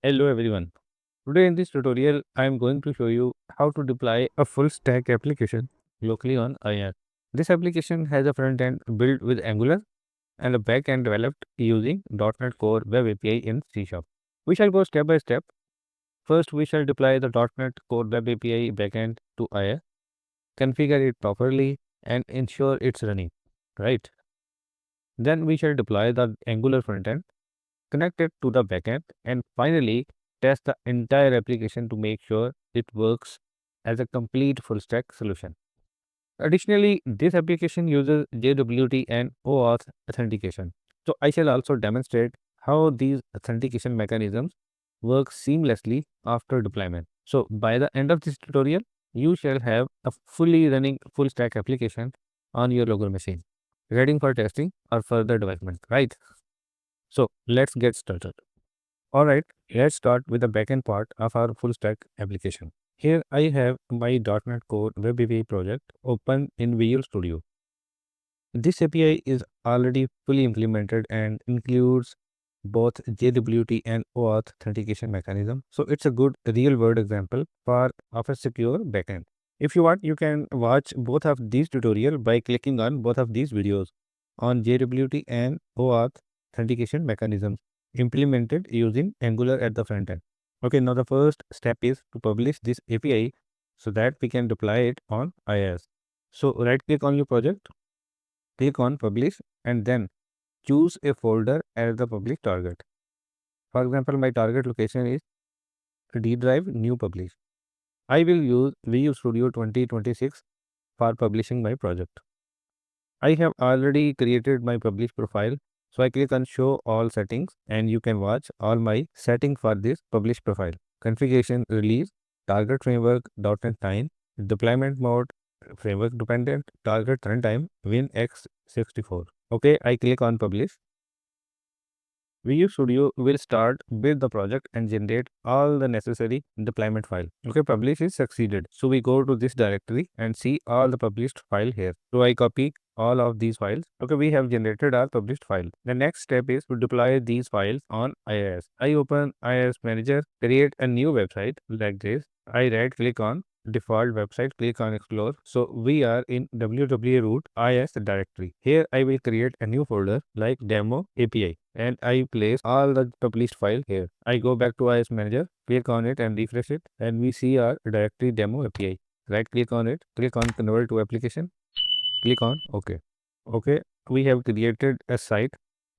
Hello everyone. Today in this tutorial, I am going to show you how to deploy a full stack application locally on IIS. This application has a front end built with Angular and a back end developed using .NET Core Web API in C#. We shall go step by step. First, we shall deploy the .NET Core Web API Backend to IIS, configure it properly and ensure it's running, right? Then we shall deploy the Angular front end, connect it to the backend, and finally test the entire application to make sure it works as a complete full stack solution. Additionally, this application uses JWT and OAuth authentication. So I shall also demonstrate how these authentication mechanisms work seamlessly after deployment. So by the end of this tutorial, you shall have a fully running full stack application on your local machine, ready for testing or further development, right? So let's get started. Alright, let's start with the backend part of our full stack application. Here I have my .NET Core Web API project open in Visual Studio. This API is already fully implemented and includes both JWT and OAuth authentication mechanism. So it's a good real world example of a secure backend. If you want, you can watch both of these tutorials by clicking on both of these videos on JWT and OAuth authentication mechanisms implemented using Angular at the front end. Okay, now the first step is to publish this API so that we can deploy it on IIS. So right click on your project, click on publish and then choose a folder as the publish target. For example, my target location is D drive new publish. I will use Visual Studio 2026 for publishing my project. I have already created my publish profile. So I click on show all settings and you can watch all my settings for this publish profile. Configuration release, target framework, .NET 9, deployment mode, framework dependent, target runtime, WinX64. Okay, I click on publish. Visual Studio will start build the project and generate all the necessary deployment file. Okay, publish is succeeded. So we go to this directory and see all the published file here. So I copy all of these files. Okay, we have generated our published file. The next step is to deploy these files on IIS. I open IIS Manager, create a new website like this. I right click on default website, click on explore. So we are in www root IIS directory. Here I will create a new folder like demo API and I place all the published file here. I go back to IIS Manager, click on it and refresh it and we see our directory demo API. Right click on it, click on convert to application, click on OK. Okay, we have created a site.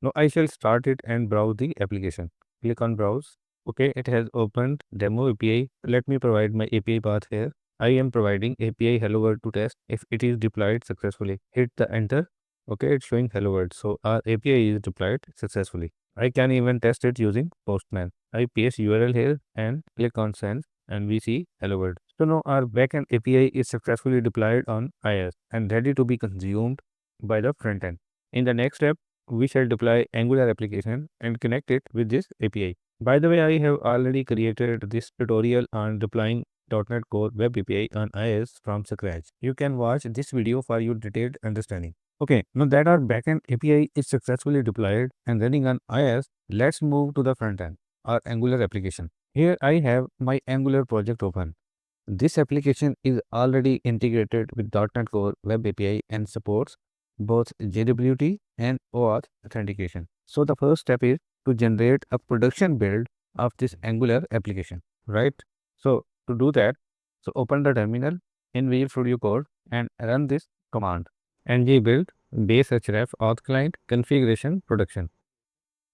Now I shall start it and browse the application. Click on browse. Okay, it has opened demo API. Let me provide my API path here. I am providing API hello world to test if it is deployed successfully. Hit the enter. Okay, it's showing hello world. So our API is deployed successfully. I can even test it using Postman. I paste URL here and click on send and we see hello world. So now our backend API is successfully deployed on IIS and ready to be consumed by the front end. In the next step, we shall deploy Angular application and connect it with this API. By the way, I have already created this tutorial on deploying .NET Core Web API on IIS from scratch. You can watch this video for your detailed understanding. Okay, now that our backend API is successfully deployed and running on IIS, let's move to the front end, our Angular application. Here I have my Angular project open. This application is already integrated with .NET Core Web API and supports both JWT and OAuth authentication. So the first step is to generate a production build of this Angular application, right? So to do that, so open the terminal in Visual Studio Code and run this command ng build base-href auth-client configuration production.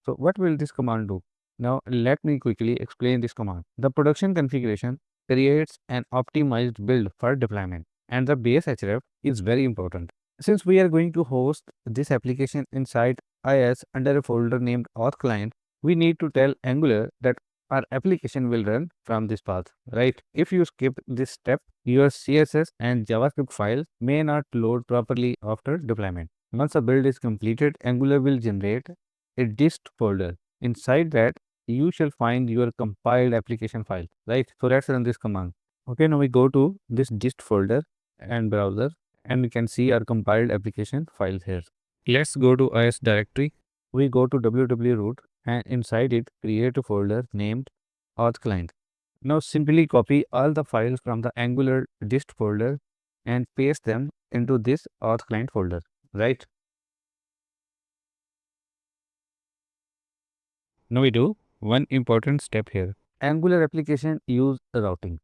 So what will this command do? Now let me quickly explain this command. The production configuration creates an optimized build for deployment and the base href is very important. Since we are going to host this application inside IIS under a folder named auth-client, we need to tell Angular that our application will run from this path, right? If you skip this step, your CSS and JavaScript files may not load properly after deployment. Once a build is completed, Angular will generate a dist folder. Inside that, you shall find your compiled application file, right? So let's run this command. Okay, now we go to this dist folder and browser and we can see our compiled application file here. Let's go to IIS directory. We go to www root and inside it create a folder named auth-client. Now simply copy all the files from the Angular dist folder and paste them into this auth-client folder, right? Now we do one important step here. Angular application use routing.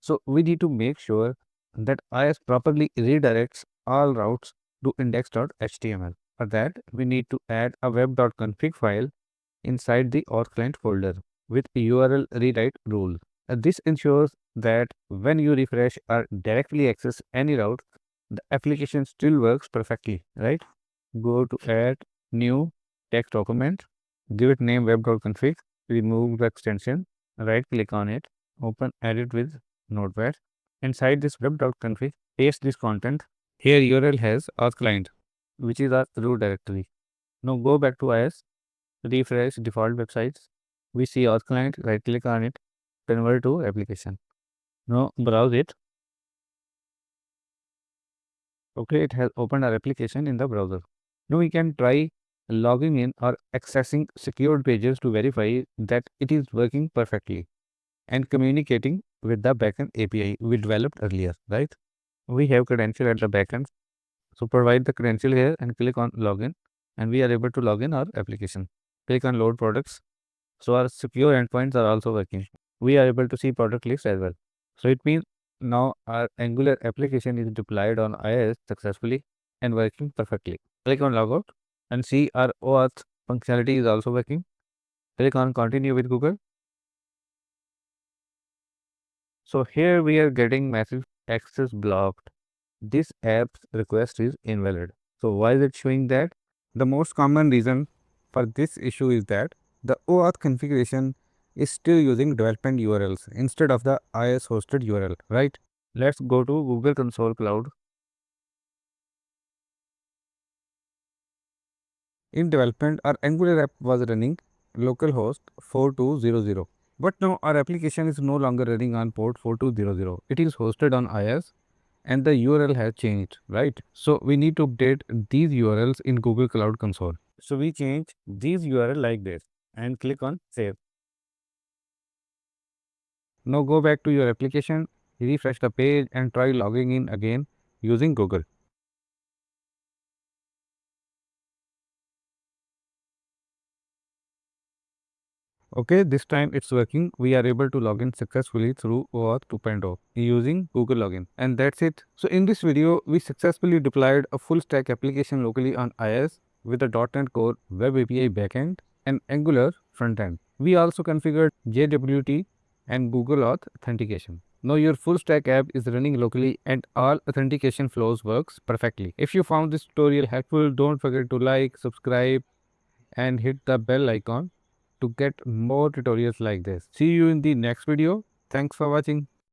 So we need to make sure that IIS properly redirects all routes to index.html. For that, we need to add a web.config file inside the auth client folder with URL rewrite rule. This ensures that when you refresh or directly access any route, the application still works perfectly, right? Go to add new text document, give it name web.config, remove the extension, right click on it, open edit with notepad. Inside this web.config, paste this content. Here URL has auth client, which is our root directory. Now go back to IIS, refresh default websites. We see auth client, right click on it, convert to application. Now browse it. Okay, it has opened our application in the browser. Now we can try logging in or accessing secured pages to verify that it is working perfectly and communicating with the backend API we developed earlier, right? We have credential at the backend. So provide the credential here and click on login and we are able to log in our application. Click on load products. So our secure endpoints are also working. We are able to see product list as well. So it means now our Angular application is deployed on IIS successfully and working perfectly. Click on logout and see our OAuth functionality is also working. Click on continue with Google. So here we are getting massive access blocked. This app's request is invalid. So why is it showing that? The most common reason for this issue is that the OAuth configuration is still using development URLs instead of the IIS hosted URL, right? Let's go to Google Console Cloud. In development, our Angular app was running localhost 4200. But now our application is no longer running on port 4200. It is hosted on IIS and the URL has changed, right? So we need to update these URLs in Google Cloud Console. So we change these URL like this and click on save. Now go back to your application, refresh the page and try logging in again using Google. Okay, this time it's working. We are able to log in successfully through OAuth 2.0 using Google login. And that's it. So in this video, we successfully deployed a full stack application locally on IIS with a .NET Core Web API Backend and Angular Frontend. We also configured JWT and Google Auth Authentication. Now your full stack app is running locally and all authentication flows works perfectly. If you found this tutorial helpful, don't forget to like, subscribe and hit the bell icon to get more tutorials like this. See you in the next video. Thanks for watching.